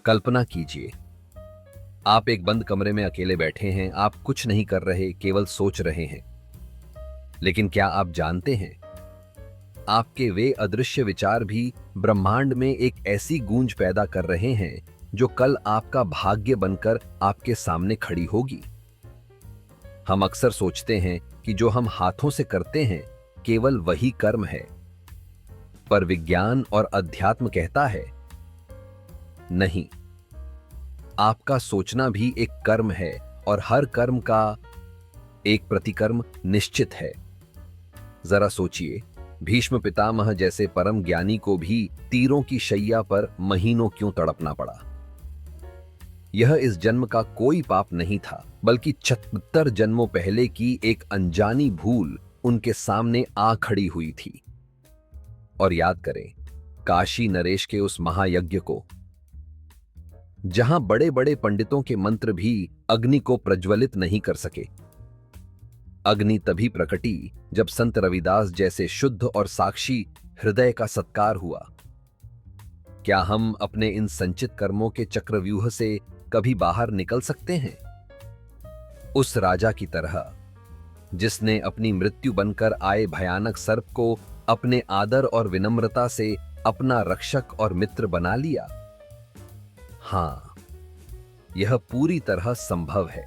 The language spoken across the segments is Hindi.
कल्पना कीजिए, आप एक बंद कमरे में अकेले बैठे हैं। आप कुछ नहीं कर रहे, केवल सोच रहे हैं। लेकिन क्या आप जानते हैं, आपके वे अदृश्य विचार भी ब्रह्मांड में एक ऐसी गूंज पैदा कर रहे हैं जो कल आपका भाग्य बनकर आपके सामने खड़ी होगी। हम अक्सर सोचते हैं कि जो हम हाथों से करते हैं केवल वही कर्म है, पर विज्ञान और अध्यात्म कहता है नहीं, आपका सोचना भी एक कर्म है और हर कर्म का एक प्रतिकर्म निश्चित है। जरा सोचिए, भीष्म पितामह जैसे परम ज्ञानी को भी तीरों की शैया पर महीनों क्यों तड़पना पड़ा। यह इस जन्म का कोई पाप नहीं था, बल्कि 76 जन्मों पहले की एक अनजानी भूल उनके सामने आ खड़ी हुई थी। और याद करें काशी नरेश के उस महायज्ञ को, जहां बड़े बड़े पंडितों के मंत्र भी अग्नि को प्रज्वलित नहीं कर सके। अग्नि तभी प्रकटी जब संत रविदास जैसे शुद्ध और साक्षी हृदय का सत्कार हुआ। क्या हम अपने इन संचित कर्मों के चक्रव्यूह से कभी बाहर निकल सकते हैं? उस राजा की तरह जिसने अपनी मृत्यु बनकर आए भयानक सर्प को अपने आदर और विनम्रता से अपना रक्षक और मित्र बना लिया। हां, यह पूरी तरह संभव है।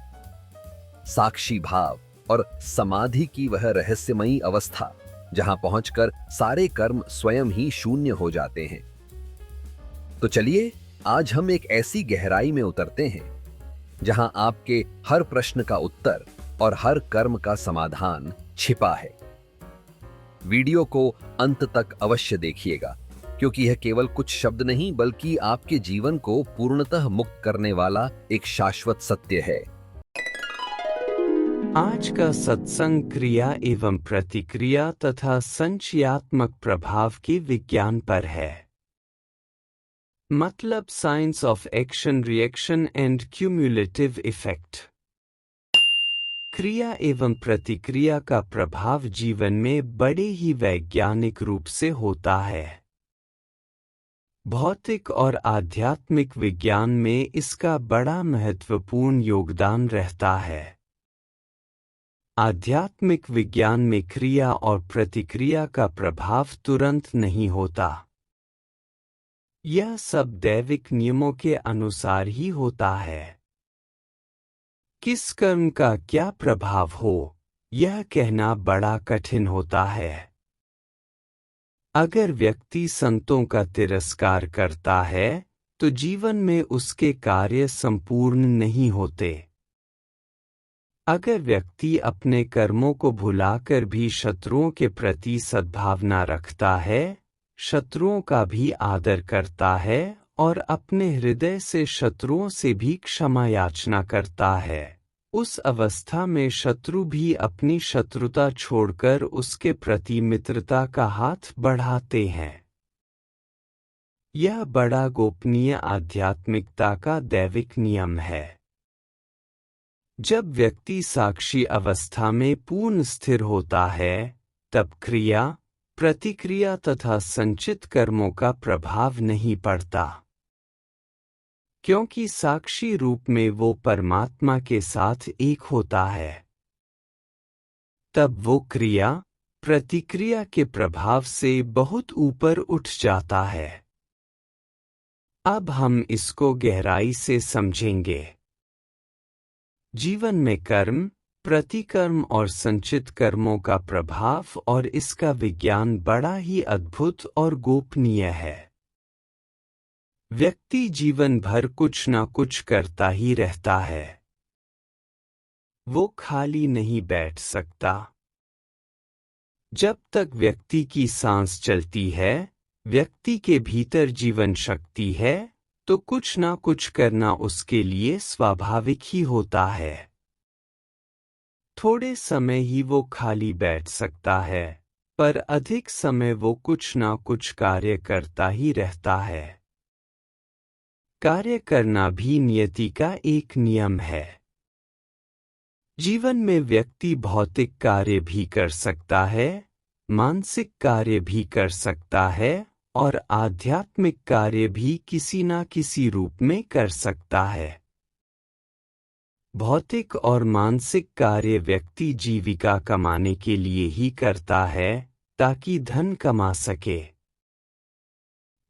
साक्षी भाव और समाधि की वह रहस्यमयी अवस्था जहां पहुंचकर सारे कर्म स्वयं ही शून्य हो जाते हैं। तो चलिए आज हम एक ऐसी गहराई में उतरते हैं जहां आपके हर प्रश्न का उत्तर और हर कर्म का समाधान छिपा है। वीडियो को अंत तक अवश्य देखिएगा, क्योंकि यह केवल कुछ शब्द नहीं बल्कि आपके जीवन को पूर्णतः मुक्त करने वाला एक शाश्वत सत्य है। आज का सत्संग क्रिया एवं प्रतिक्रिया तथा संचयात्मक प्रभाव के विज्ञान पर है। मतलब science of action, reaction and cumulative effect. क्रिया एवं प्रतिक्रिया का प्रभाव जीवन में बड़े ही वैज्ञानिक रूप से होता है। भौतिक और आध्यात्मिक विज्ञान में इसका बड़ा महत्वपूर्ण योगदान रहता है। आध्यात्मिक विज्ञान में क्रिया और प्रतिक्रिया का प्रभाव तुरंत नहीं होता। यह सब दैविक नियमों के अनुसार ही होता है। किस कर्म का क्या प्रभाव हो, यह कहना बड़ा कठिन होता है। अगर व्यक्ति संतों का तिरस्कार करता है तो जीवन में उसके कार्य संपूर्ण नहीं होते। अगर व्यक्ति अपने कर्मों को भुलाकर भी शत्रुओं के प्रति सद्भावना रखता है, शत्रुओं का भी आदर करता है और अपने हृदय से शत्रुओं से भी क्षमा याचना करता है, उस अवस्था में शत्रु भी अपनी शत्रुता छोड़कर उसके प्रति मित्रता का हाथ बढ़ाते हैं। यह बड़ा गोपनीय आध्यात्मिकता का दैविक नियम है। जब व्यक्ति साक्षी अवस्था में पूर्ण स्थिर होता है, तब क्रिया, प्रतिक्रिया तथा संचित कर्मों का प्रभाव नहीं पड़ता, क्योंकि साक्षी रूप में वो परमात्मा के साथ एक होता है। तब वो क्रिया, प्रतिक्रिया के प्रभाव से बहुत ऊपर उठ जाता है। अब हम इसको गहराई से समझेंगे। जीवन में कर्म, प्रतिकर्म और संचित कर्मों का प्रभाव और इसका विज्ञान बड़ा ही अद्भुत और गोपनीय है। व्यक्ति जीवन भर कुछ ना कुछ करता ही रहता है। वो खाली नहीं बैठ सकता। जब तक व्यक्ति की सांस चलती है, व्यक्ति के भीतर जीवन शक्ति है, तो कुछ ना कुछ करना उसके लिए स्वाभाविक ही होता है। थोड़े समय ही वो खाली बैठ सकता है, पर अधिक समय वो कुछ ना कुछ कार्य करता ही रहता है। कार्य करना भी नियति का एक नियम है। जीवन में व्यक्ति भौतिक कार्य भी कर सकता है, मानसिक कार्य भी कर सकता है और आध्यात्मिक कार्य भी किसी न किसी रूप में कर सकता है। भौतिक और मानसिक कार्य व्यक्ति जीविका कमाने के लिए ही करता है, ताकि धन कमा सके।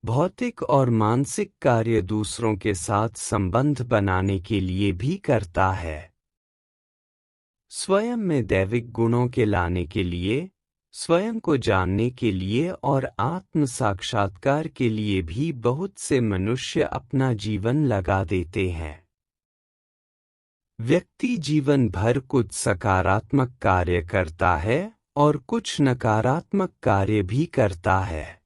भौतिक और मानसिक कार्य दूसरों के साथ संबंध बनाने के लिए भी करता है। स्वयं में दैविक गुणों के लाने के लिए, स्वयं को जानने के लिए और आत्म साक्षात्कार के लिए भी बहुत से मनुष्य अपना जीवन लगा देते हैं। व्यक्ति जीवन भर कुछ सकारात्मक कार्य करता है और कुछ नकारात्मक कार्य भी करता है।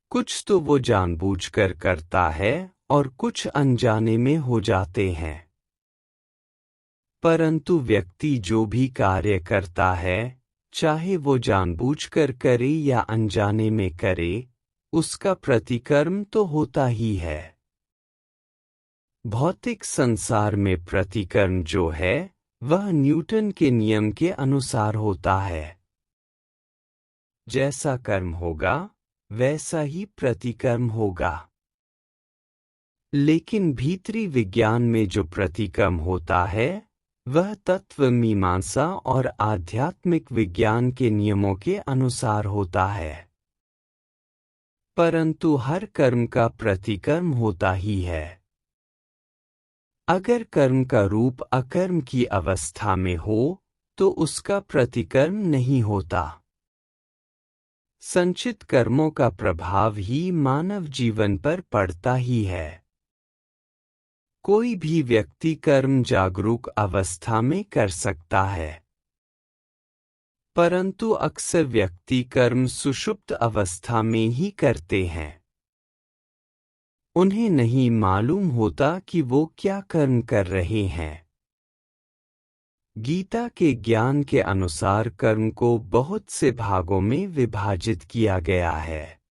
कुछ तो वो जानबूझकर करता है और कुछ अनजाने में हो जाते हैं। परंतु व्यक्ति जो भी कार्य करता है, चाहे वो जानबूझकर करे या अनजाने में करे, उसका प्रतिकर्म तो होता ही है। भौतिक संसार में प्रतिकर्म जो है, वह न्यूटन के नियम के अनुसार होता है। जैसा कर्म होगा, वैसा ही प्रतिकर्म होगा। लेकिन भीतरी विज्ञान में जो प्रतिकर्म होता है, वह तत्व मीमांसा और आध्यात्मिक विज्ञान के नियमों के अनुसार होता है। परंतु हर कर्म का प्रतिकर्म होता ही है। अगर कर्म का रूप अकर्म की अवस्था में हो, तो उसका प्रतिकर्म नहीं होता। संचित कर्मों का प्रभाव ही मानव जीवन पर पड़ता ही है। कोई भी व्यक्ति कर्म जागरूक अवस्था में कर सकता है, परंतु अक्सर व्यक्ति कर्म सुषुप्त अवस्था में ही करते हैं। उन्हें नहीं मालूम होता कि वो क्या कर्म कर रहे हैं। गीता के ज्ञान के अनुसार कर्म को बहुत से भागों में विभाजित किया गया है।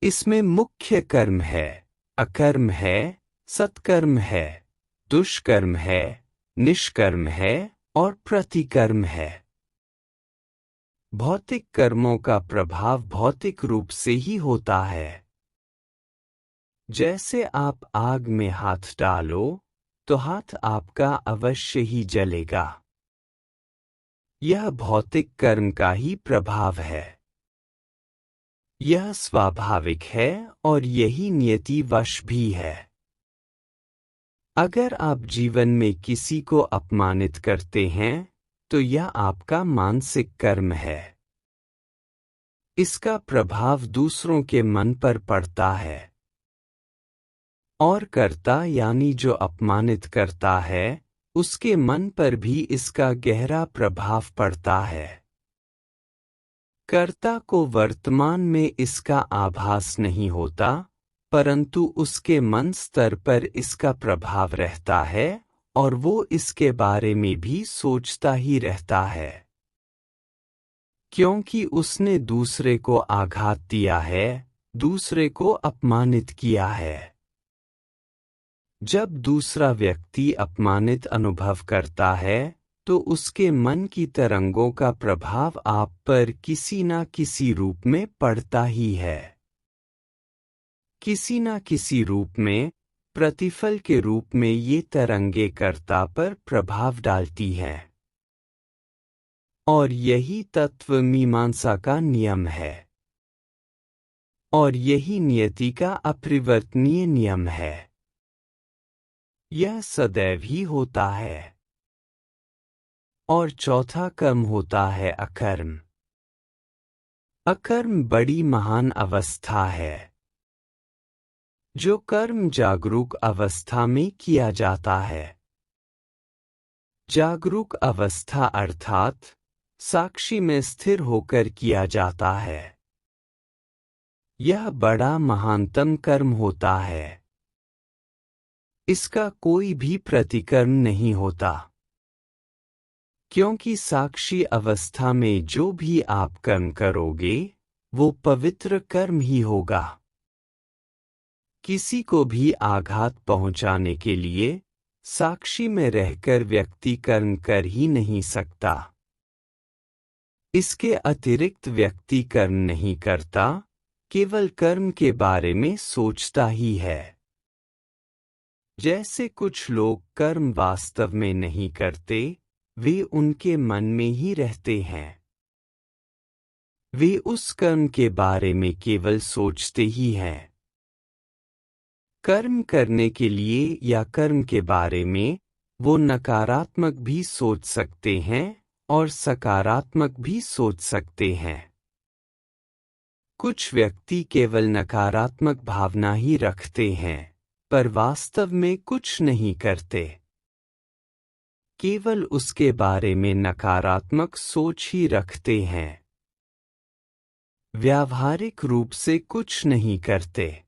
इसमें मुख्य कर्म है, अकर्म है, सत्कर्म है, दुष्कर्म है, निष्कर्म है और प्रतिकर्म है। भौतिक कर्मों का प्रभाव भौतिक रूप से ही होता है। जैसे आप आग में हाथ डालो, तो हाथ आपका अवश्य ही जलेगा। यह भौतिक कर्म का ही प्रभाव है। यह स्वाभाविक है और यही नियतिवश भी है। अगर आप जीवन में किसी को अपमानित करते हैं, तो यह आपका मानसिक कर्म है। इसका प्रभाव दूसरों के मन पर पड़ता है। और कर्ता यानी जो अपमानित करता है, उसके मन पर भी इसका गहरा प्रभाव पड़ता है। कर्ता को वर्तमान में इसका आभास नहीं होता, परंतु उसके मन स्तर पर इसका प्रभाव रहता है और वो इसके बारे में भी सोचता ही रहता है। क्योंकि उसने दूसरे को आघात दिया है, दूसरे को अपमानित किया है। जब दूसरा व्यक्ति अपमानित अनुभव करता है, तो उसके मन की तरंगों का प्रभाव आप पर किसी न किसी रूप में पड़ता ही है। किसी न किसी रूप में, प्रतिफल के रूप में ये तरंगे कर्ता पर प्रभाव डालती हैं। और यही तत्व मीमांसा का नियम है। और यही नियति का अपरिवर्तनीय नियम है। यह सदैव ही होता है। और चौथा कर्म होता है अकर्म। अकर्म बड़ी महान अवस्था है। जो कर्म जागरूक अवस्था में किया जाता है। जागरूक अवस्था अर्थात साक्षी में स्थिर होकर किया जाता है। यह बड़ा महानतम कर्म होता है। इसका कोई भी प्रतिकर्म नहीं होता। क्योंकि साक्षी अवस्था में जो भी आप कर्म करोगे, वो पवित्र कर्म ही होगा। किसी को भी आघात पहुंचाने के लिए साक्षी में रहकर व्यक्ति कर्म कर ही नहीं सकता। इसके अतिरिक्त व्यक्ति कर्म नहीं करता, केवल कर्म के बारे में सोचता ही है। जैसे कुछ लोग कर्म वास्तव में नहीं करते, वे उनके मन में ही रहते हैं। वे उस कर्म के बारे में केवल सोचते ही हैं। कर्म करने के लिए या कर्म के बारे में वो नकारात्मक भी सोच सकते हैं और सकारात्मक भी सोच सकते हैं। कुछ व्यक्ति केवल नकारात्मक भावना ही रखते हैं, पर वास्तव में कुछ नहीं करते। केवल उसके बारे में नकारात्मक सोच ही रखते हैं। व्यावहारिक रूप से कुछ नहीं करते।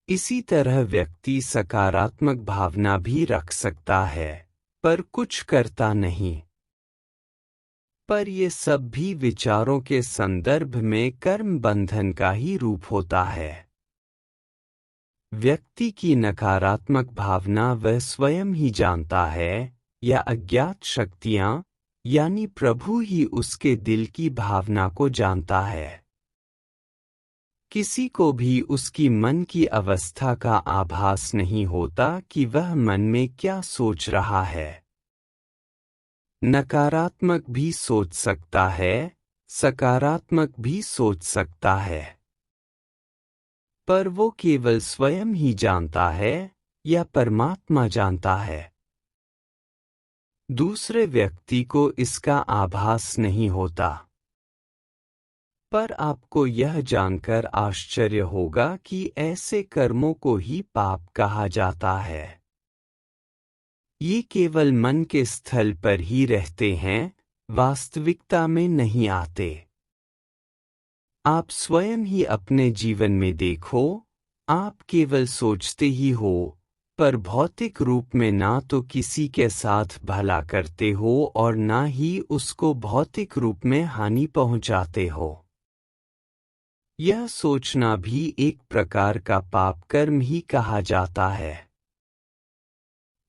इसी तरह व्यक्ति सकारात्मक भावना भी रख सकता है, पर कुछ करता नहीं। पर ये सब भी विचारों के संदर्भ में कर्म बंधन का ही रूप होता है। व्यक्ति की नकारात्मक भावना वह स्वयं ही जानता है, या अज्ञात शक्तियां यानी प्रभु ही उसके दिल की भावना को जानता है। किसी को भी उसकी मन की अवस्था का आभास नहीं होता कि वह मन में क्या सोच रहा है। नकारात्मक भी सोच सकता है, सकारात्मक भी सोच सकता है, पर वो केवल स्वयं ही जानता है या परमात्मा जानता है। दूसरे व्यक्ति को इसका आभास नहीं होता। पर आपको यह जानकर आश्चर्य होगा कि ऐसे कर्मों को ही पाप कहा जाता है। ये केवल मन के स्थल पर ही रहते हैं, वास्तविकता में नहीं आते। आप स्वयं ही अपने जीवन में देखो, आप केवल सोचते ही हो, पर भौतिक रूप में ना तो किसी के साथ भला करते हो और ना ही उसको भौतिक रूप में हानि पहुंचाते हो। यह सोचना भी एक प्रकार का पाप कर्म ही कहा जाता है।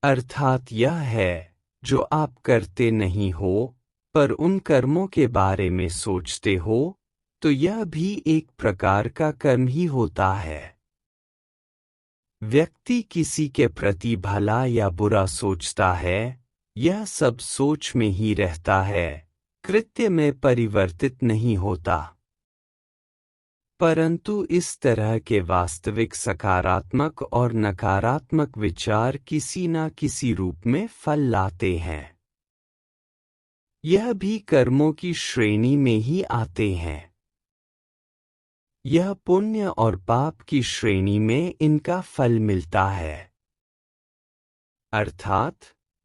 अर्थात यह है, जो आप करते नहीं हो, पर उन कर्मों के बारे में सोचते हो, तो यह भी एक प्रकार का कर्म ही होता है। व्यक्ति किसी के प्रति भला या बुरा सोचता है, यह सब सोच में ही रहता है, कृत्य में परिवर्तित नहीं होता। परंतु इस तरह के वास्तविक सकारात्मक और नकारात्मक विचार किसी न किसी रूप में फल लाते हैं। यह भी कर्मों की श्रेणी में ही आते हैं। यह पुण्य और पाप की श्रेणी में इनका फल मिलता है। अर्थात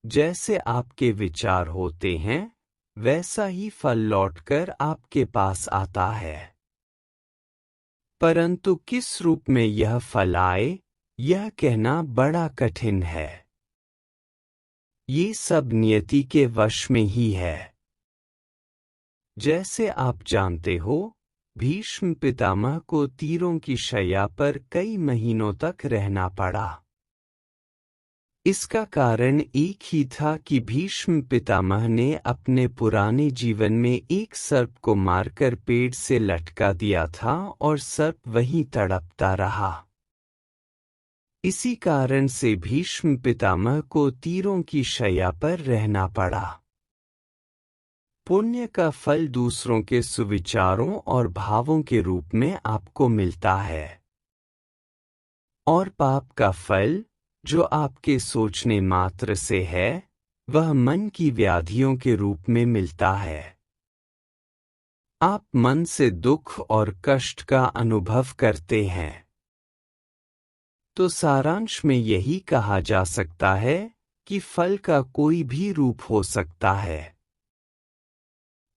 जैसे आपके विचार होते हैं, वैसा ही फल लौटकर आपके पास आता है। परंतु किस रूप में यह फल आए, यह कहना बड़ा कठिन है। ये सब नियति के वश में ही है। जैसे आप जानते हो, भीष्म पितामह को तीरों की शैया पर कई महीनों तक रहना पड़ा। इसका कारण एक ही था कि भीष्म पितामह ने अपने पुराने जीवन में एक सर्प को मारकर पेड़ से लटका दिया था और सर्प वहीं तड़पता रहा। इसी कारण से भीष्म पितामह को तीरों की शैया पर रहना पड़ा। पुण्य का फल दूसरों के सुविचारों और भावों के रूप में आपको मिलता है, और पाप का फल, जो आपके सोचने मात्र से है, वह मन की व्याधियों के रूप में मिलता है। आप मन से दुख और कष्ट का अनुभव करते हैं। तो सारांश में यही कहा जा सकता है कि फल का कोई भी रूप हो सकता है।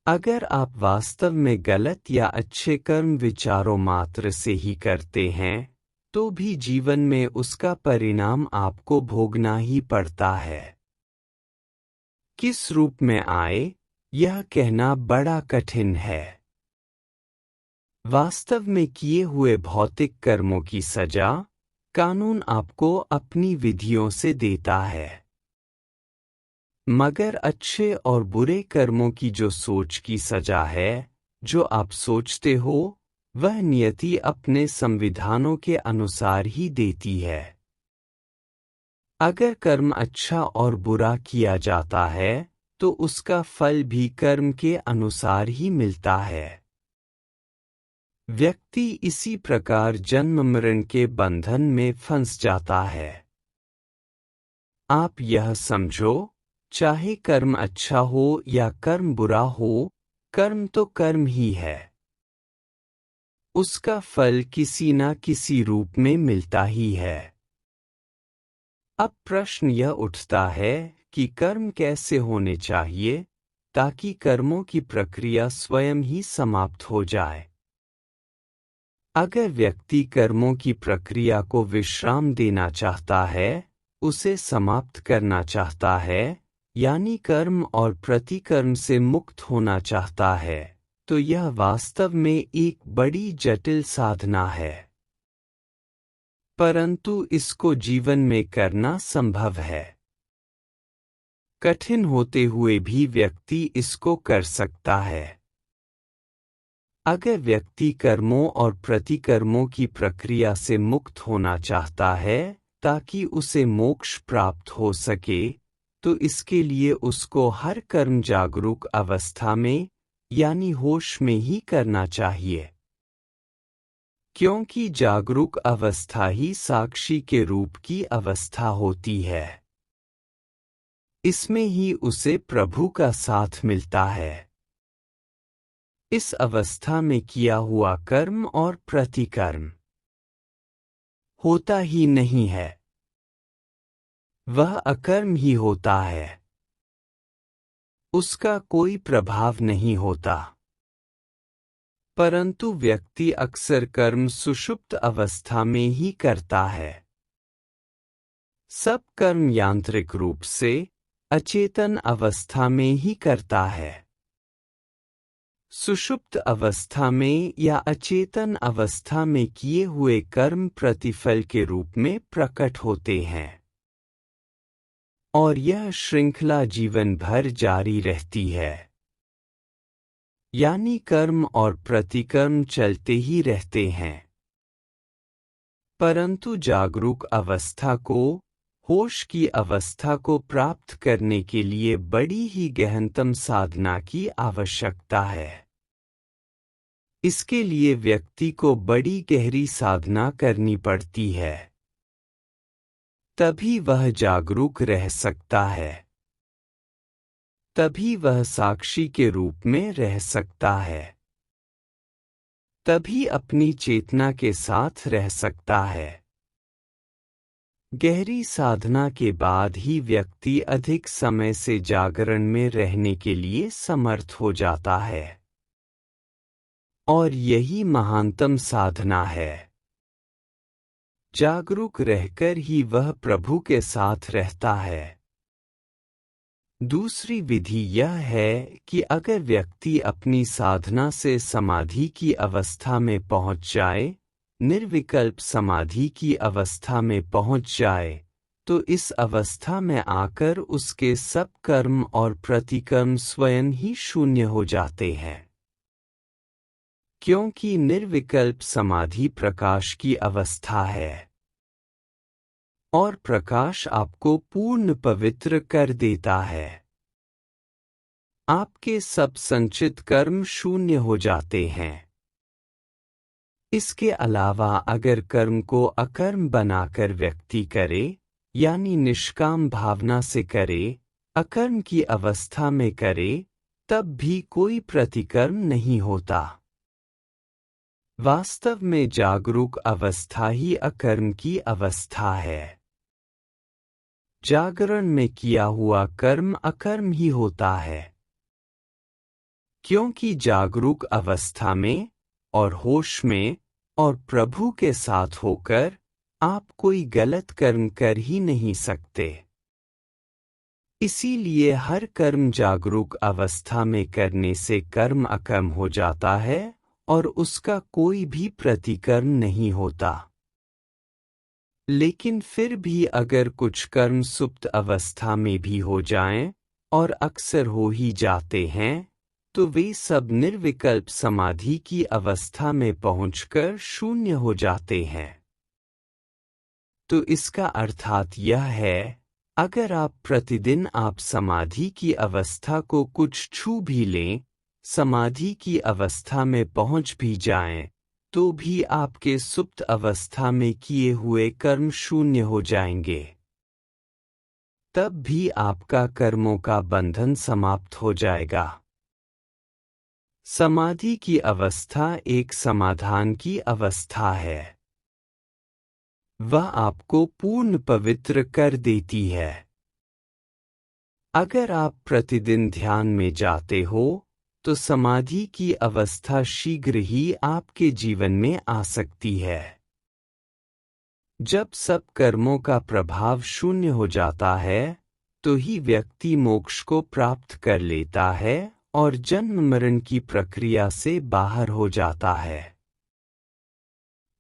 अगर आप वास्तव में गलत या अच्छे कर्म विचारों मात्र से ही करते हैं, तो भी जीवन में उसका परिणाम आपको भोगना ही पड़ता है। किस रूप में आए, यह कहना बड़ा कठिन है। वास्तव में किए हुए भौतिक कर्मों की सजा, कानून आपको अपनी विधियों से देता है। मगर अच्छे और बुरे कर्मों की जो सोच की सजा है, जो आप सोचते हो, वह नियति अपने संविधानों के अनुसार ही देती है। अगर कर्म अच्छा और बुरा किया जाता है, तो उसका फल भी कर्म के अनुसार ही मिलता है। व्यक्ति इसी प्रकार जन्म मरण के बंधन में फंस जाता है। आप यह समझो, चाहे कर्म अच्छा हो या कर्म बुरा हो, कर्म तो कर्म ही है। उसका फल किसी न किसी रूप में मिलता ही है। अब प्रश्न यह उठता है कि कर्म कैसे होने चाहिए, ताकि कर्मों की प्रक्रिया स्वयं ही समाप्त हो जाए। अगर व्यक्ति कर्मों की प्रक्रिया को विश्राम देना चाहता है, उसे समाप्त करना चाहता है, यानी कर्म और प्रतिकर्म से मुक्त होना चाहता है, तो यह वास्तव में एक बड़ी जटिल साधना है। परंतु इसको जीवन में करना संभव है। कठिन होते हुए भी व्यक्ति इसको कर सकता है। अगर व्यक्ति कर्मों और प्रतिकर्मों की प्रक्रिया से मुक्त होना चाहता है, ताकि उसे मोक्ष प्राप्त हो सके, तो इसके लिए उसको हर कर्म जागरूक अवस्था में, यानी होश में ही करना चाहिए। क्योंकि जागरूक अवस्था ही साक्षी के रूप की अवस्था होती है। इसमें ही उसे प्रभु का साथ मिलता है। इस अवस्था में किया हुआ कर्म और प्रतिकर्म होता ही नहीं है, वह अकर्म ही होता है। उसका कोई प्रभाव नहीं होता। परंतु व्यक्ति अक्सर कर्म सुषुप्त अवस्था में ही करता है। सब कर्म यांत्रिक रूप से अचेतन अवस्था में ही करता है। सुषुप्त अवस्था में या अचेतन अवस्था में किए हुए कर्म प्रतिफल के रूप में प्रकट होते हैं, और यह श्रृंखला जीवन भर जारी रहती है। यानी कर्म और प्रतिकर्म चलते ही रहते हैं। परंतु जागरूक अवस्था को, होश की अवस्था को प्राप्त करने के लिए बड़ी ही गहनतम साधना की आवश्यकता है। इसके लिए व्यक्ति को बड़ी गहरी साधना करनी पड़ती है। तभी वह जागरूक रह सकता है। तभी वह साक्षी के रूप में रह सकता है। तभी अपनी चेतना के साथ रह सकता है। गहरी साधना के बाद ही व्यक्ति अधिक समय से जागरण में रहने के लिए समर्थ हो जाता है। और यही महानतम साधना है। जागरूक रहकर ही वह प्रभु के साथ रहता है। दूसरी विधि यह है कि अगर व्यक्ति अपनी साधना से समाधि की अवस्था में पहुंच जाए, निर्विकल्प समाधि की अवस्था में पहुंच जाए, तो इस अवस्था में आकर उसके सब कर्म और प्रतिकर्म स्वयं ही शून्य हो जाते हैं। क्योंकि निर्विकल्प समाधि प्रकाश की अवस्था है, और प्रकाश आपको पूर्ण पवित्र कर देता है। आपके सब संचित कर्म शून्य हो जाते हैं। इसके अलावा अगर कर्म को अकर्म बनाकर व्यक्ति करे, यानी निष्काम भावना से करे, अकर्म की अवस्था में करे, तब भी कोई प्रतिकर्म नहीं होता। वास्तव में जागरूक अवस्था ही अकर्म की अवस्था है। जागरण में किया हुआ कर्म अकर्म ही होता है। क्योंकि जागरूक अवस्था में और होश में और प्रभु के साथ होकर आप कोई गलत कर्म कर ही नहीं सकते। इसीलिए हर कर्म जागरूक अवस्था में करने से कर्म अकर्म हो जाता है और उसका कोई भी प्रतिकर्म नहीं होता। लेकिन फिर भी अगर कुछ कर्म सुप्त अवस्था में भी हो जाएं, और अक्सर हो ही जाते हैं, तो वे सब निर्विकल्प समाधि की अवस्था में पहुंचकर शून्य हो जाते हैं। तो इसका अर्थात यह है, अगर आप प्रतिदिन आप समाधि की अवस्था को कुछ छू भी लें, समाधि की अवस्था में पहुंच भी जाएं, तो भी आपके सुप्त अवस्था में किए हुए कर्म शून्य हो जाएंगे। तब भी आपका कर्मों का बंधन समाप्त हो जाएगा। समाधि की अवस्था एक समाधान की अवस्था है। वह आपको पूर्ण पवित्र कर देती है। अगर आप प्रतिदिन ध्यान में जाते हो, तो समाधि की अवस्था शीघ्र ही आपके जीवन में आ सकती है। जब सब कर्मों का प्रभाव शून्य हो जाता है, तो ही व्यक्ति मोक्ष को प्राप्त कर लेता है और जन्म मरण की प्रक्रिया से बाहर हो जाता है।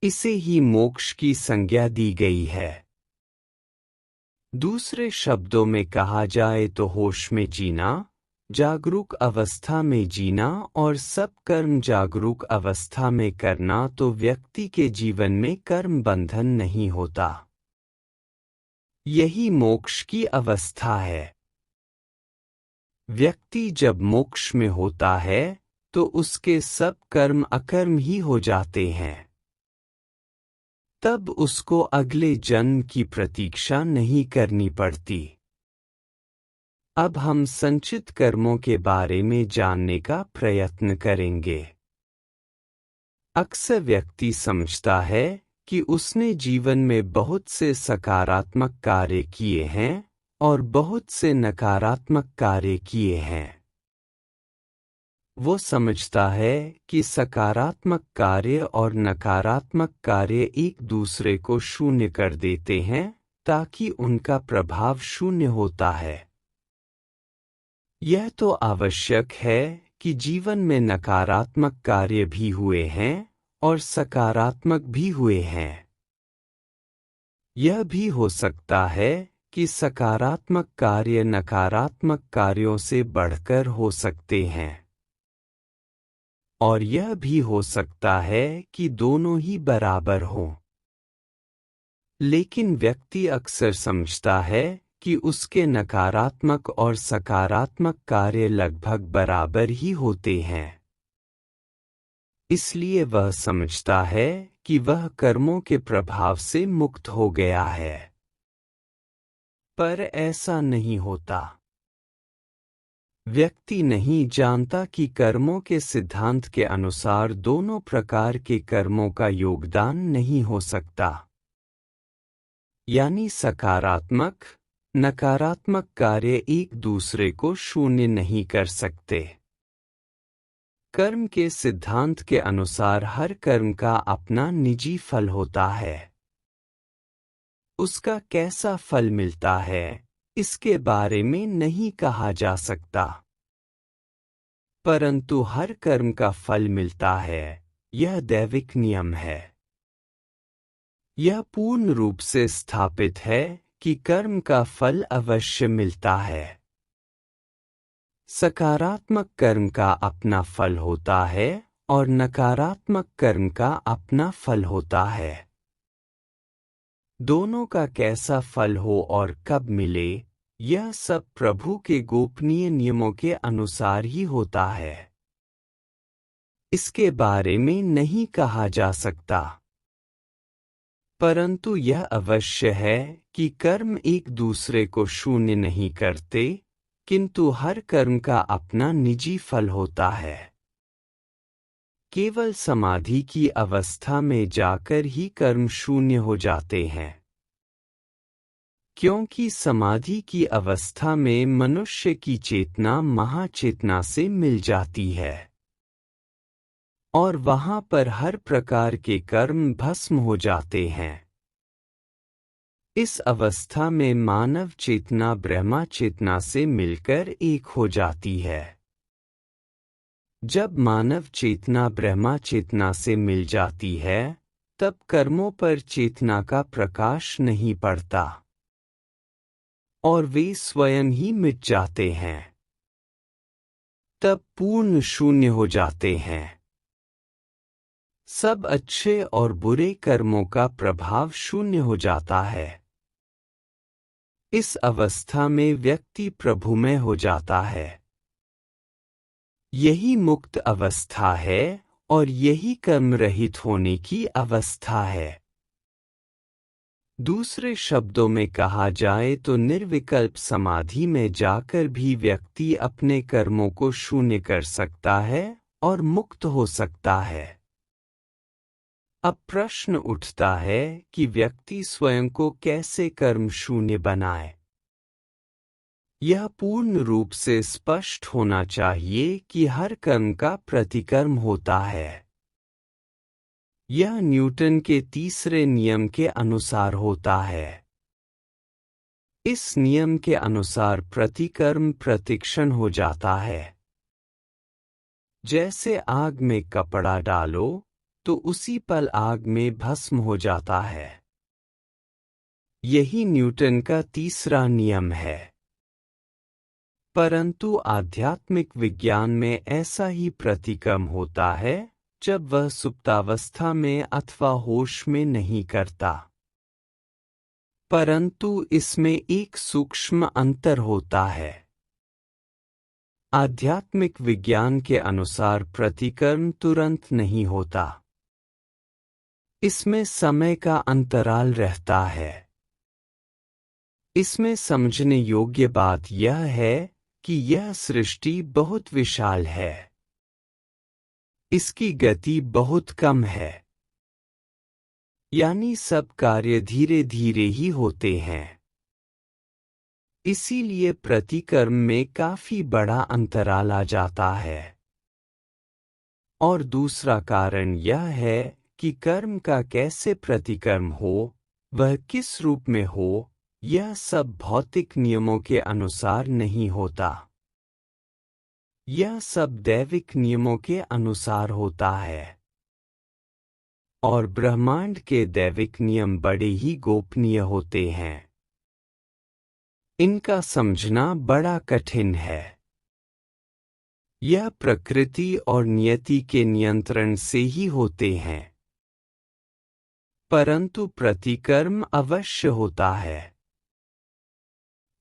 इसे ही मोक्ष की संज्ञा दी गई है। दूसरे शब्दों में कहा जाए तो होश में जीना, जागरूक अवस्था में जीना और सब कर्म जागरूक अवस्था में करना, तो व्यक्ति के जीवन में कर्म बंधन नहीं होता। यही मोक्ष की अवस्था है। व्यक्ति जब मोक्ष में होता है, तो उसके सब कर्म अकर्म ही हो जाते हैं। तब उसको अगले जन्म की प्रतीक्षा नहीं करनी पड़ती। अब हम संचित कर्मों के बारे में जानने का प्रयत्न करेंगे। अक्सर व्यक्ति समझता है कि उसने जीवन में बहुत से सकारात्मक कार्य किए हैं और बहुत से नकारात्मक कार्य किए हैं। वो समझता है कि सकारात्मक कार्य और नकारात्मक कार्य एक दूसरे को शून्य कर देते हैं, ताकि उनका प्रभाव शून्य होता है। यह तो आवश्यक है कि जीवन में नकारात्मक कार्य भी हुए हैं और सकारात्मक भी हुए हैं। यह भी हो सकता है कि सकारात्मक कार्य नकारात्मक कार्यों से बढ़कर हो सकते हैं, और यह भी हो सकता है कि दोनों ही बराबर हों। लेकिन व्यक्ति अक्सर समझता है कि उसके नकारात्मक और सकारात्मक कार्य लगभग बराबर ही होते हैं। इसलिए वह समझता है कि वह कर्मों के प्रभाव से मुक्त हो गया है। पर ऐसा नहीं होता। व्यक्ति नहीं जानता कि कर्मों के सिद्धांत के अनुसार दोनों प्रकार के कर्मों का योगदान नहीं हो सकता। यानी सकारात्मक, नकारात्मक कार्य एक दूसरे को शून्य नहीं कर सकते। कर्म के सिद्धांत के अनुसार हर कर्म का अपना निजी फल होता है। उसका कैसा फल मिलता है, इसके बारे में नहीं कहा जा सकता। परंतु हर कर्म का फल मिलता है, यह दैविक नियम है। यह पूर्ण रूप से स्थापित है कि कर्म का फल अवश्य मिलता है। सकारात्मक कर्म का अपना फल होता है और नकारात्मक कर्म का अपना फल होता है। दोनों का कैसा फल हो और कब मिले, यह सब प्रभु के गोपनीय नियमों के अनुसार ही होता है। इसके बारे में नहीं कहा जा सकता। परंतु यह अवश्य है कि कर्म एक दूसरे को शून्य नहीं करते, किंतु हर कर्म का अपना निजी फल होता है। केवल समाधि की अवस्था में जाकर ही कर्म शून्य हो जाते हैं। क्योंकि समाधि की अवस्था में मनुष्य की चेतना महाचेतना से मिल जाती है, और वहां पर हर प्रकार के कर्म भस्म हो जाते हैं। इस अवस्था में मानव चेतना ब्रह्मा चेतना से मिलकर एक हो जाती है। जब मानव चेतना ब्रह्मा चेतना से मिल जाती है, तब कर्मों पर चेतना का प्रकाश नहीं पड़ता। और वे स्वयं ही मिट जाते हैं। तब पूर्ण शून्य हो जाते हैं। सब अच्छे और बुरे कर्मों का प्रभाव शून्य हो जाता है। इस अवस्था में व्यक्ति प्रभुमय हो जाता है। यही मुक्त अवस्था है और यही कर्म रहित होने की अवस्था है। दूसरे शब्दों में कहा जाए तो निर्विकल्प समाधि में जाकर भी व्यक्ति अपने कर्मों को शून्य कर सकता है और मुक्त हो सकता है। अब प्रश्न उठता है कि व्यक्ति स्वयं को कैसे कर्म शून्य बनाए। यह पूर्ण रूप से स्पष्ट होना चाहिए कि हर कर्म का प्रतिकर्म होता है। यह न्यूटन के तीसरे नियम के अनुसार होता है। इस नियम के अनुसार प्रतिकर्म प्रतिक्षण हो जाता है। जैसे आग में कपड़ा डालो तो उसी पल आग में भस्म हो जाता है। यही न्यूटन का तीसरा नियम है। परंतु आध्यात्मिक विज्ञान में ऐसा ही प्रतिकर्म होता है जब वह सुप्तावस्था में अथवा होश में नहीं करता। परंतु इसमें एक सूक्ष्म अंतर होता है। आध्यात्मिक विज्ञान के अनुसार प्रतिकर्म तुरंत नहीं होता। इसमें समय का अंतराल रहता है। इसमें समझने योग्य बात यह है कि यह सृष्टि बहुत विशाल है। इसकी गति बहुत कम है। यानी सब कार्य धीरे धीरे ही होते हैं। इसीलिए प्रतिकर्म में काफी बड़ा अंतराल आ जाता है। और दूसरा कारण यह है कि कर्म का कैसे प्रतिकर्म हो, वह किस रूप में हो, यह सब भौतिक नियमों के अनुसार नहीं होता। यह सब दैविक नियमों के अनुसार होता है। और ब्रह्मांड के दैविक नियम बड़े ही गोपनीय होते हैं। इनका समझना बड़ा कठिन है। यह प्रकृति और नियति के नियंत्रण से ही होते हैं। परंतु प्रतिकर्म अवश्य होता है।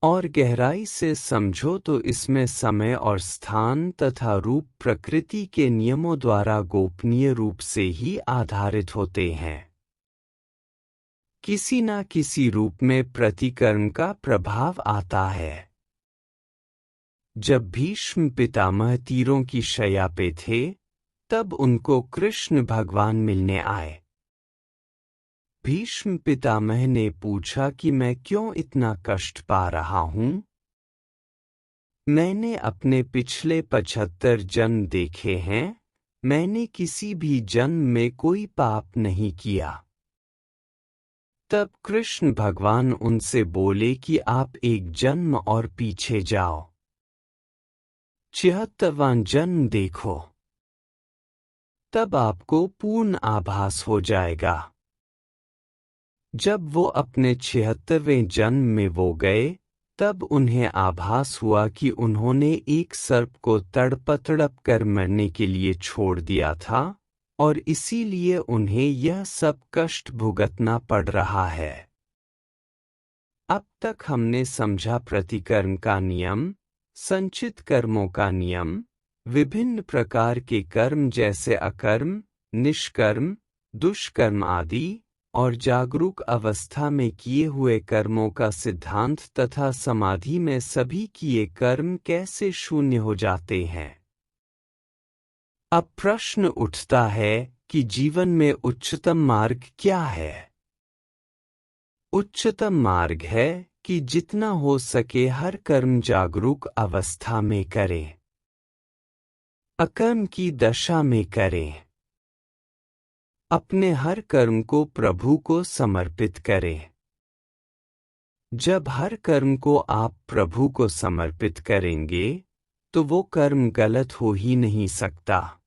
और गहराई से समझो तो इसमें समय और स्थान तथा रूप प्रकृति के नियमों द्वारा गोपनीय रूप से ही आधारित होते हैं। किसी न किसी रूप में प्रतिकर्म का प्रभाव आता है। जब भीष्म पितामह तीरों की शैया पे थे, तब उनको कृष्ण भगवान मिलने आए। भीष्म पितामह ने पूछा कि मैं क्यों इतना कष्ट पा रहा हूं? मैंने अपने पिछले 75 जन्म देखे हैं, मैंने किसी भी जन्म में कोई पाप नहीं किया। तब कृष्ण भगवान उनसे बोले कि आप एक जन्म और पीछे जाओ, 76वां जन्म देखो, तब आपको पूर्ण आभास हो जाएगा। जब वो अपने 76वें जन्म में वो गए, तब उन्हें आभास हुआ कि उन्होंने एक सर्प को तड़प कर मरने के लिए छोड़ दिया था और इसीलिए उन्हें यह सब कष्ट भुगतना पड़ रहा है। अब तक हमने समझा प्रतिकर्म का नियम, संचित कर्मों का नियम, विभिन्न प्रकार के कर्म जैसे अकर्म, निष्कर्म, दुष्कर्म आदि, और जागरूक अवस्था में किए हुए कर्मों का सिद्धांत तथा समाधि में सभी किए कर्म कैसे शून्य हो जाते हैं। अब प्रश्न उठता है कि जीवन में उच्चतम मार्ग क्या है? उच्चतम मार्ग है कि जितना हो सके हर कर्म जागरूक अवस्था में करें, अकर्म की दशा में करें। अपने हर कर्म को प्रभु को समर्पित करें। जब हर कर्म को आप प्रभु को समर्पित करेंगे, तो वो कर्म गलत हो ही नहीं सकता।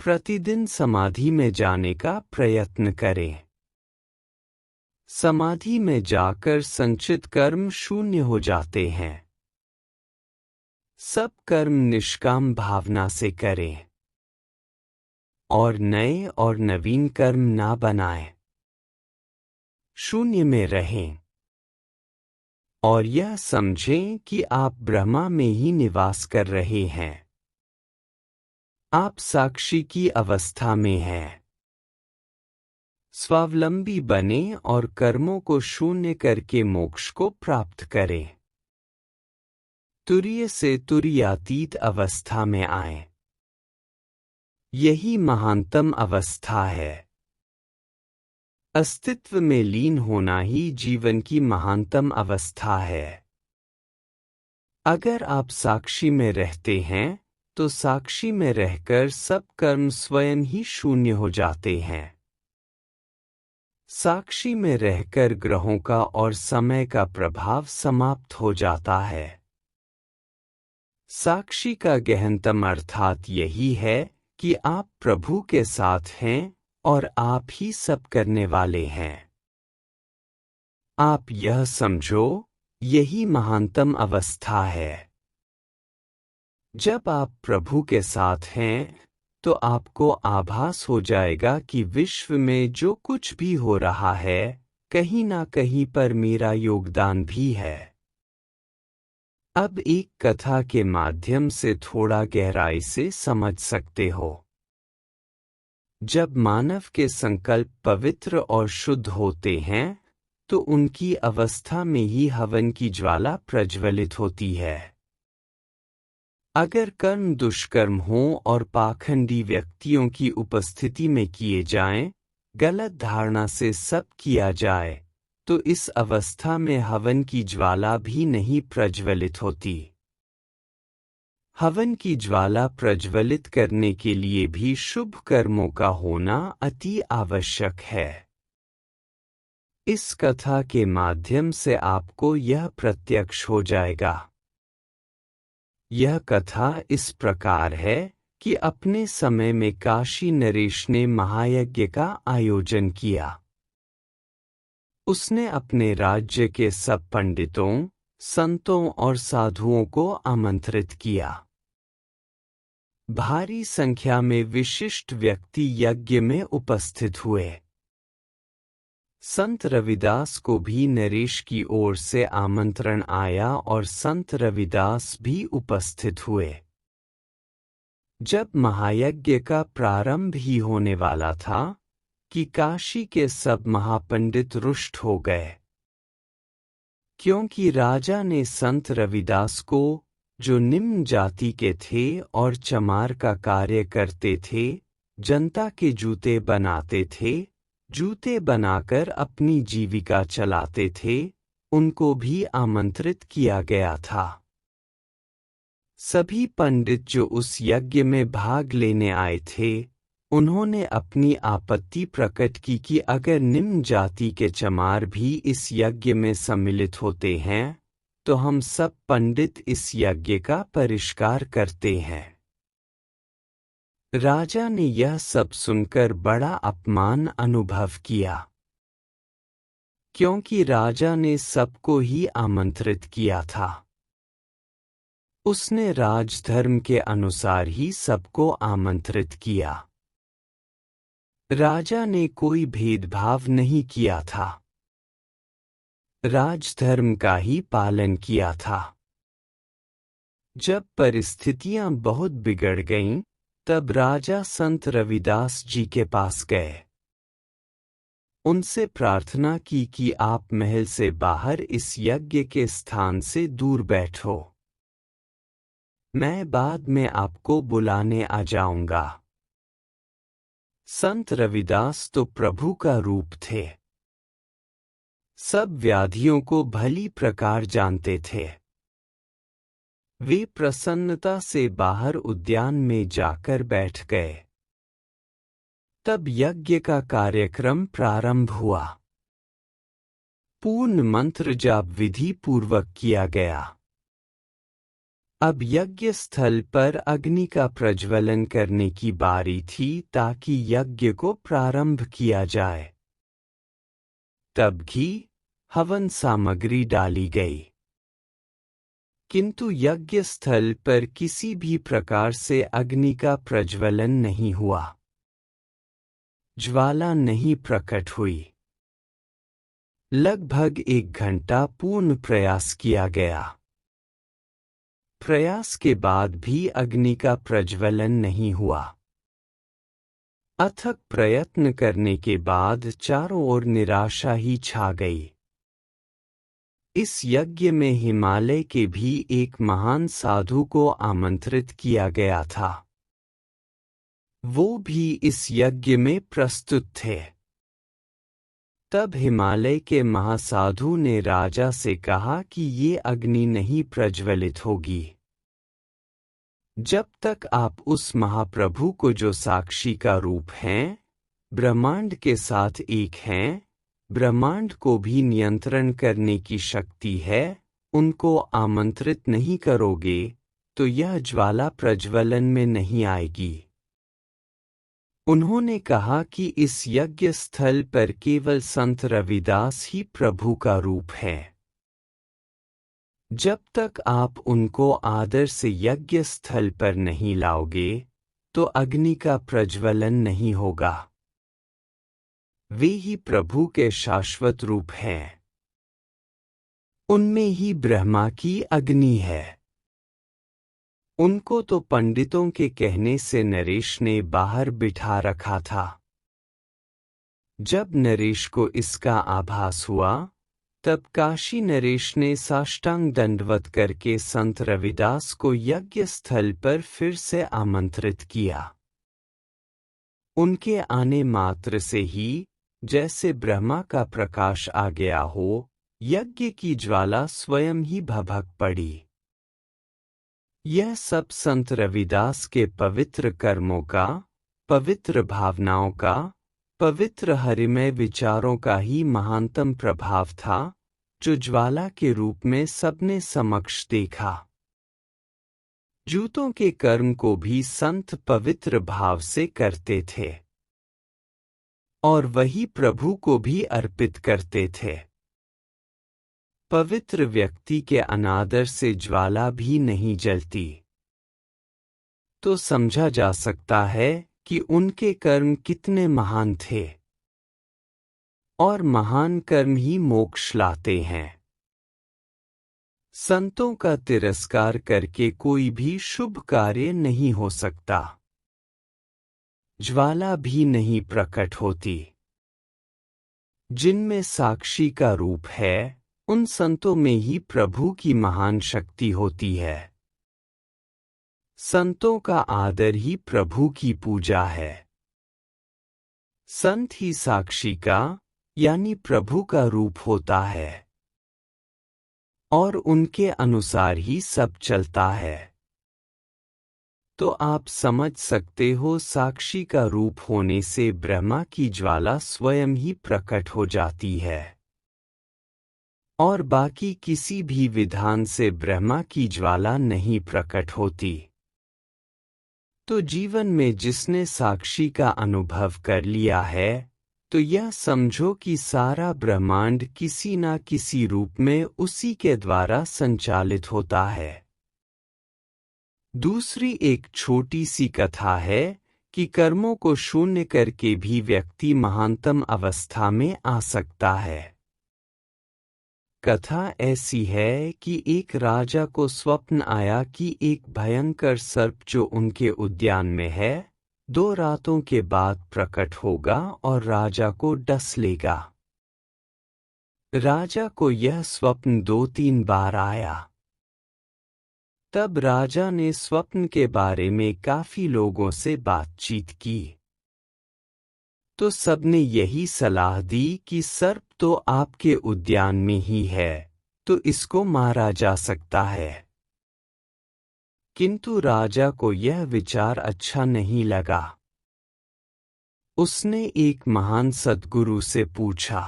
प्रतिदिन समाधि में जाने का प्रयत्न करें। समाधि में जाकर संचित कर्म शून्य हो जाते हैं। सब कर्म निष्काम भावना से करें और नए और नवीन कर्म ना बनाएं। शून्य में रहें और यह समझें कि आप ब्रह्मा में ही निवास कर रहे हैं। आप साक्षी की अवस्था में हैं। स्वावलंबी बने और कर्मों को शून्य करके मोक्ष को प्राप्त करें। तुरीय से तुरीयातीत अवस्था में आएं। यही महानतम अवस्था है। अस्तित्व में लीन होना ही जीवन की महानतम अवस्था है। अगर आप साक्षी में रहते हैं तो साक्षी में रहकर सब कर्म स्वयं ही शून्य हो जाते हैं। साक्षी में रहकर ग्रहों का और समय का प्रभाव समाप्त हो जाता है। साक्षी का गहनतम अर्थात यही है कि आप प्रभु के साथ हैं और आप ही सब करने वाले हैं। आप यह समझो, यही महानतम अवस्था है। जब आप प्रभु के साथ हैं तो आपको आभास हो जाएगा कि विश्व में जो कुछ भी हो रहा है कहीं ना कहीं पर मेरा योगदान भी है। अब एक कथा के माध्यम से थोड़ा गहराई से समझ सकते हो। जब मानव के संकल्प पवित्र और शुद्ध होते हैं तो उनकी अवस्था में ही हवन की ज्वाला प्रज्वलित होती है। अगर कर्म दुष्कर्म हों और पाखंडी व्यक्तियों की उपस्थिति में किए जाएं, गलत धारणा से सब किया जाए, तो इस अवस्था में हवन की ज्वाला भी नहीं प्रज्वलित होती। हवन की ज्वाला प्रज्वलित करने के लिए भी शुभ कर्मों का होना अति आवश्यक है। इस कथा के माध्यम से आपको यह प्रत्यक्ष हो जाएगा। यह कथा इस प्रकार है कि अपने समय में काशी नरेश ने महायज्ञ का आयोजन किया। उसने अपने राज्य के सब पंडितों, संतों और साधुओं को आमंत्रित किया। भारी संख्या में विशिष्ट व्यक्ति यज्ञ में उपस्थित हुए। संत रविदास को भी नरेश की ओर से आमंत्रण आया और संत रविदास भी उपस्थित हुए। जब महायज्ञ का प्रारंभ ही होने वाला था कि काशी के सब महापंडित रुष्ट हो गए, क्योंकि राजा ने संत रविदास को, जो निम्न जाति के थे और चमार का कार्य करते थे, जनता के जूते बनाते थे, जूते बनाकर अपनी जीविका चलाते थे, उनको भी आमंत्रित किया गया था। सभी पंडित जो उस यज्ञ में भाग लेने आए थे, उन्होंने अपनी आपत्ति प्रकट की कि अगर निम्न जाति के चमार भी इस यज्ञ में सम्मिलित होते हैं तो हम सब पंडित इस यज्ञ का परिष्कार करते हैं। राजा ने यह सब सुनकर बड़ा अपमान अनुभव किया, क्योंकि राजा ने सबको ही आमंत्रित किया था। उसने राजधर्म के अनुसार ही सबको आमंत्रित किया। राजा ने कोई भेदभाव नहीं किया था। राजधर्म का ही पालन किया था। जब परिस्थितियां बहुत बिगड़ गईं, तब राजा संत रविदास जी के पास गए। उनसे प्रार्थना की कि आप महल से बाहर इस यज्ञ के स्थान से दूर बैठो। मैं बाद में आपको बुलाने आ जाऊंगा। संत रविदास तो प्रभु का रूप थे। सब व्याधियों को भली प्रकार जानते थे। वे प्रसन्नता से बाहर उद्यान में जाकर बैठ गए। तब यज्ञ का कार्यक्रम प्रारंभ हुआ। पूर्ण मंत्र जाप विधि पूर्वक किया गया। अब यज्ञ स्थल पर अग्नि का प्रज्वलन करने की बारी थी ताकि यज्ञ को प्रारंभ किया जाए। तब घी हवन सामग्री डाली गई, किंतु यज्ञ स्थल पर किसी भी प्रकार से अग्नि का प्रज्वलन नहीं हुआ, ज्वाला नहीं प्रकट हुई। लगभग 1 घंटा पूर्ण प्रयास किया गया। प्रयास के बाद भी अग्नि का प्रज्वलन नहीं हुआ। अथक प्रयत्न करने के बाद चारों ओर निराशा ही छा गई। इस यज्ञ में हिमालय के भी एक महान साधु को आमंत्रित किया गया था। वो भी इस यज्ञ में प्रस्तुत थे। तब हिमालय के महासाधु ने राजा से कहा कि ये अग्नि नहीं प्रज्वलित होगी जब तक आप उस महाप्रभु को, जो साक्षी का रूप हैं, ब्रह्मांड के साथ एक हैं, ब्रह्मांड को भी नियंत्रण करने की शक्ति है, उनको आमंत्रित नहीं करोगे तो यह ज्वाला प्रज्वलन में नहीं आएगी। उन्होंने कहा कि इस यज्ञ स्थल पर केवल संत रविदास ही प्रभु का रूप है। जब तक आप उनको आदर से यज्ञ स्थल पर नहीं लाओगे तो अग्नि का प्रज्वलन नहीं होगा। वे ही प्रभु के शाश्वत रूप हैं। उनमें ही ब्रह्मा की अग्नि है। उनको तो पंडितों के कहने से नरेश ने बाहर बिठा रखा था। जब नरेश को इसका आभास हुआ तब काशी नरेश ने साष्टांग दंडवत करके संत रविदास को यज्ञ स्थल पर फिर से आमंत्रित किया। उनके आने मात्र से ही जैसे ब्रह्मा का प्रकाश आ गया हो, यज्ञ की ज्वाला स्वयं ही भभक पड़ी। यह सब संत रविदास के पवित्र कर्मों का, पवित्र भावनाओं का, पवित्र हरिमय विचारों का ही महानतम प्रभाव था, जो ज्वाला के रूप में सबने समक्ष देखा। जूतों के कर्म को भी संत पवित्र भाव से करते थे और वही प्रभु को भी अर्पित करते थे। पवित्र व्यक्ति के अनादर से ज्वाला भी नहीं जलती, तो समझा जा सकता है कि उनके कर्म कितने महान थे। और महान कर्म ही मोक्ष लाते हैं। संतों का तिरस्कार करके कोई भी शुभ कार्य नहीं हो सकता। ज्वाला भी नहीं प्रकट होती। जिनमें साक्षी का रूप है, उन संतों में ही प्रभु की महान शक्ति होती है। संतों का आदर ही प्रभु की पूजा है। संत ही साक्षी का यानी प्रभु का रूप होता है और उनके अनुसार ही सब चलता है। तो आप समझ सकते हो, साक्षी का रूप होने से ब्रह्मा की ज्वाला स्वयं ही प्रकट हो जाती है और बाकी किसी भी विधान से ब्रह्मा की ज्वाला नहीं प्रकट होती। तो जीवन में जिसने साक्षी का अनुभव कर लिया है, तो यह समझो कि सारा ब्रह्मांड किसी न किसी रूप में उसी के द्वारा संचालित होता है। दूसरी एक छोटी सी कथा है कि कर्मों को शून्य करके भी व्यक्ति महानतम अवस्था में आ सकता है। कथा ऐसी है कि एक राजा को स्वप्न आया कि एक भयंकर सर्प जो उनके उद्यान में है, 2 रातों के बाद प्रकट होगा और राजा को डस लेगा। राजा को यह स्वप्न 2-3 बार आया। तब राजा ने स्वप्न के बारे में काफी लोगों से बातचीत की, तो सबने यही सलाह दी कि सर्प तो आपके उद्यान में ही है, तो इसको मारा जा सकता है। किंतु राजा को यह विचार अच्छा नहीं लगा। उसने एक महान सद्गुरु से पूछा।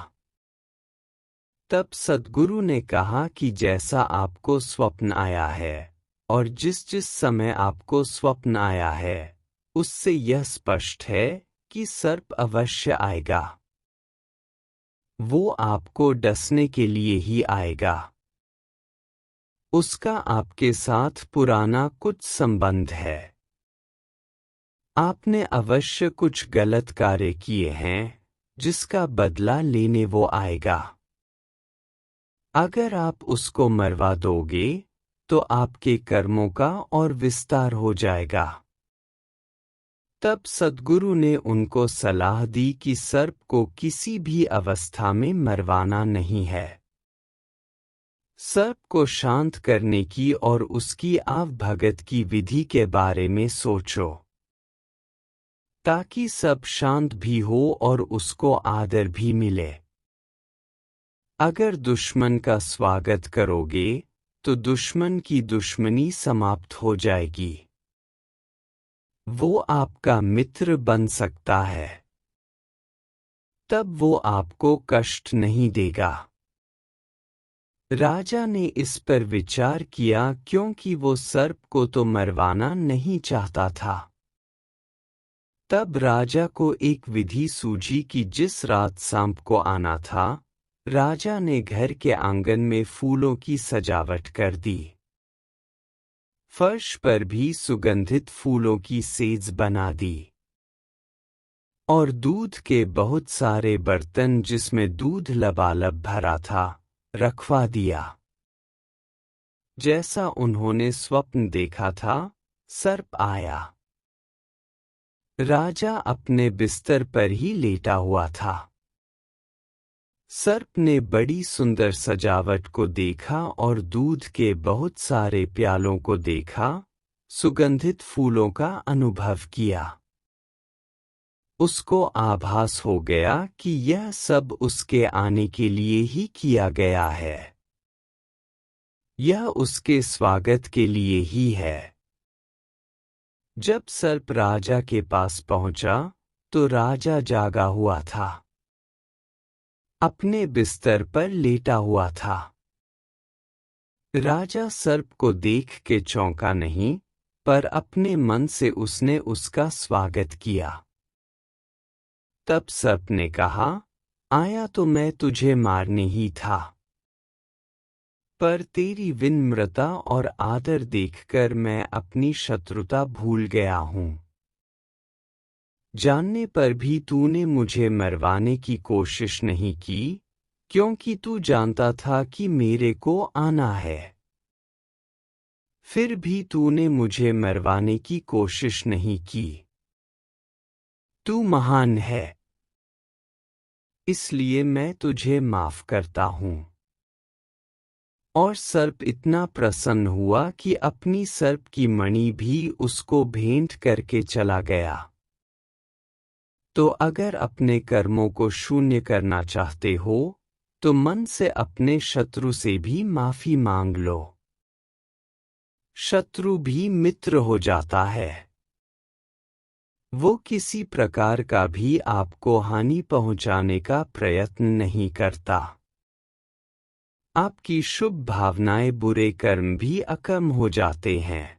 तब सद्गुरु ने कहा कि जैसा आपको स्वप्न आया है और जिस समय आपको स्वप्न आया है, उससे यह स्पष्ट है कि सर्प अवश्य आएगा। वो आपको डसने के लिए ही आएगा। उसका आपके साथ पुराना कुछ संबंध है। आपने अवश्य कुछ गलत कार्य किए हैं जिसका बदला लेने वो आएगा। अगर आप उसको मरवा दोगे तो आपके कर्मों का और विस्तार हो जाएगा। तब सद्गुरु ने उनको सलाह दी कि सर्प को किसी भी अवस्था में मरवाना नहीं है। सर्प को शांत करने की और उसकी आवभगत की विधि के बारे में सोचो, ताकि सब शांत भी हो और उसको आदर भी मिले। अगर दुश्मन का स्वागत करोगे तो दुश्मन की दुश्मनी समाप्त हो जाएगी। वो आपका मित्र बन सकता है। तब वो आपको कष्ट नहीं देगा। राजा ने इस पर विचार किया क्योंकि वो सर्प को तो मरवाना नहीं चाहता था। तब राजा को एक विधि सूझी कि जिस रात सांप को आना था, राजा ने घर के आंगन में फूलों की सजावट कर दी। फर्श पर भी सुगंधित फूलों की सेज बना दी और दूध के बहुत सारे बर्तन जिसमें दूध लबालब भरा था रखवा दिया। जैसा उन्होंने स्वप्न देखा था, सर्प आया। राजा अपने बिस्तर पर ही लेटा हुआ था। सर्प ने बड़ी सुंदर सजावट को देखा और दूध के बहुत सारे प्यालों को देखा, सुगंधित फूलों का अनुभव किया। उसको आभास हो गया कि यह सब उसके आने के लिए ही किया गया है। यह उसके स्वागत के लिए ही है। जब सर्प राजा के पास पहुंचा तो राजा जागा हुआ था, अपने बिस्तर पर लेटा हुआ था। राजा सर्प को देख के चौंका नहीं, पर अपने मन से उसने उसका स्वागत किया। तब सर्प ने कहा, आया तो मैं तुझे मारने ही था, पर तेरी विनम्रता और आदर देखकर मैं अपनी शत्रुता भूल गया हूँ। जानने पर भी तूने मुझे मरवाने की कोशिश नहीं की, क्योंकि तू जानता था कि मेरे को आना है। फिर भी तूने मुझे मरवाने की कोशिश नहीं की। तू महान है, इसलिए मैं तुझे माफ करता हूँ। और सर्प इतना प्रसन्न हुआ कि अपनी सर्प की मणि भी उसको भेंट करके चला गया। तो अगर अपने कर्मों को शून्य करना चाहते हो तो मन से अपने शत्रु से भी माफी मांग लो। शत्रु भी मित्र हो जाता है। वो किसी प्रकार का भी आपको हानि पहुंचाने का प्रयत्न नहीं करता। आपकी शुभ भावनाएं बुरे कर्म भी अकम हो जाते हैं।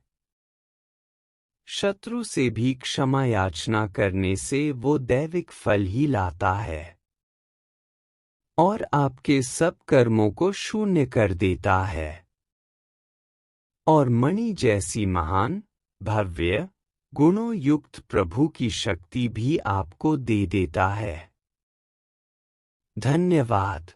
शत्रु से भी क्षमा याचना करने से वो दैविक फल ही लाता है और आपके सब कर्मों को शून्य कर देता है और मणि जैसी महान, भव्य, गुणों युक्त प्रभु की शक्ति भी आपको दे देता है। धन्यवाद।